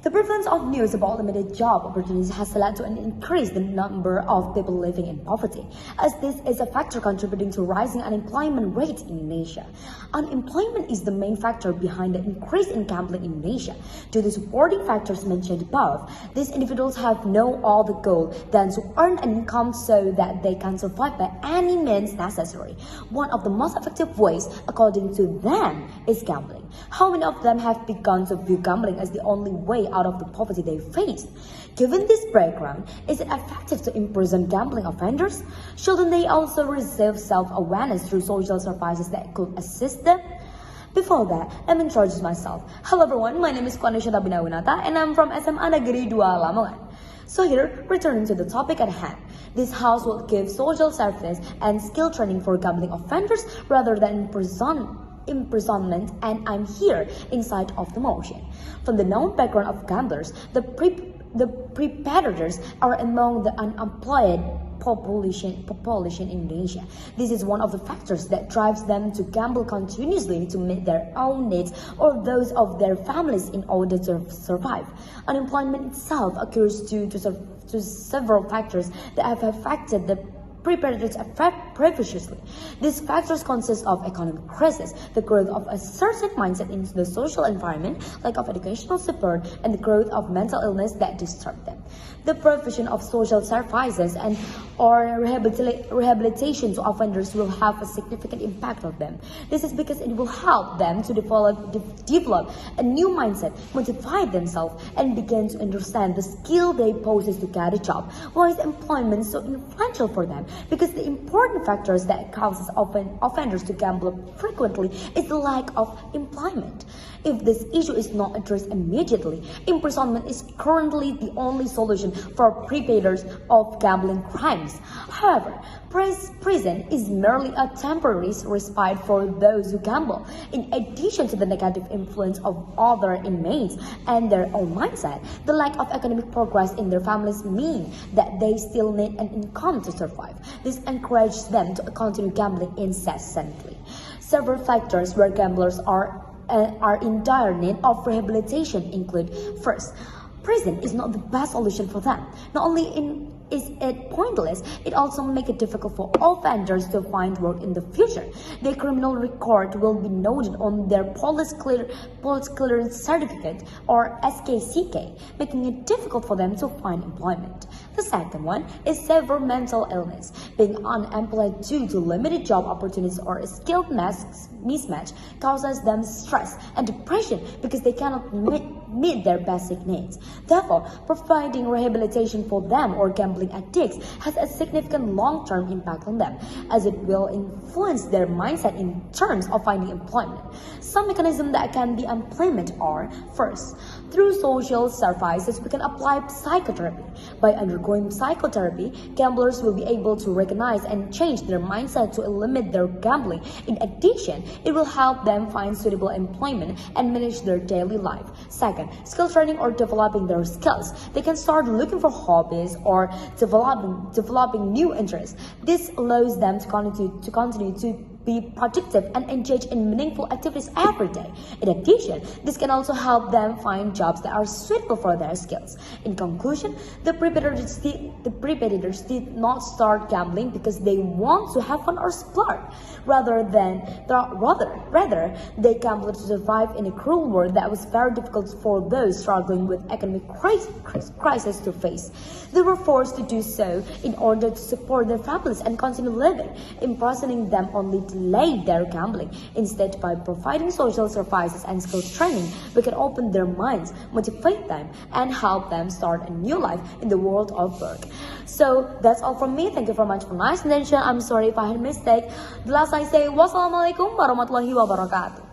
The prevalence of news about limited job opportunities has led to an increase in the number of people living in poverty, as this is a factor contributing to rising unemployment rates in Indonesia. Unemployment is the main factor behind the increase in gambling in Indonesia. Due to supporting factors mentioned above, these individuals have no other goal than to earn an income so that they can survive by any means necessary. One of the most effective ways, according to them, is gambling. How many of them have begun to view gambling as the only way out of the poverty they face? Given this background, is it effective to imprison gambling offenders? Shouldn't they also receive self-awareness through social services that could assist them? Before that, let me introduce myself. Hello everyone, my name is Quaneisha Tabina Winata and I'm from SMA Negeri 2 Lamongan. So here, returning to the topic at hand, this house will give social service and skill training for gambling offenders rather than imprisonment, and I'm here inside of the motion. From the known background of gamblers, the predators are among the unemployed population in Indonesia. This is one of the factors that drives them to gamble continuously to meet their own needs or those of their families in order to survive. Unemployment itself occurs due to several factors that have affected the predators previously. These factors consist of economic crisis, the growth of a certain mindset in the social environment, lack of educational support, and the growth of mental illness that disturb them. The provision of social services and or rehabilitation to offenders will have a significant impact on them. This is because it will help them to develop a new mindset, motivate themselves, and begin to understand the skill they possess to get a job. Why is employment so influential for them? Because the important factors that causes offenders to gamble frequently is the lack of employment. If this issue is not addressed immediately, imprisonment is currently the only solution for perpetrators of gambling crimes. However, prison is merely a temporary respite for those who gamble. In addition to the negative influence of other inmates and their own mindset, the lack of economic progress in their families mean that they still need an income to survive. This encourages them to continue gambling incessantly. Several factors where gamblers are in dire need of rehabilitation include: first, prison is not the best solution for them. Not only is it pointless, it also makes it difficult for offenders to find work in the future. Their criminal record will be noted on their police clearance certificate or SKCK, making it difficult for them to find employment. The second one is severe mental illness. Being unemployed due to limited job opportunities or a skilled mismatch causes them stress and depression because they cannot meet their basic needs. Therefore, providing rehabilitation for them or gambling addicts has a significant long-term impact on them, as it will influence their mindset in terms of finding employment. Some mechanisms that can be implemented are: first, through social services, we can apply psychotherapy. By undergoing psychotherapy, gamblers will be able to recognize and change their mindset to limit their gambling. In addition, it will help them find suitable employment and manage their daily life. Second, skill training or developing their skills. They can start looking for hobbies or developing new interests. This allows them to continue to be productive and engage in meaningful activities every day. In addition, this can also help them find jobs that are suitable for their skills. In conclusion, the predators did not start gambling because they want to have fun or splurge. Rather, they gambled to survive in a cruel world that was very difficult for those struggling with economic crisis to face. They were forced to do so in order to support their families and continue living. Imprisoning them only delayed their gambling. Instead, by providing social services and skill training, we can open their minds, motivate them, and help them start a new life in the world of work. So that's all from me. Thank you very much for nice attention. I'm sorry if I had a mistake. The last I say, wassalamualaikum warahmatullahi wabarakatuh.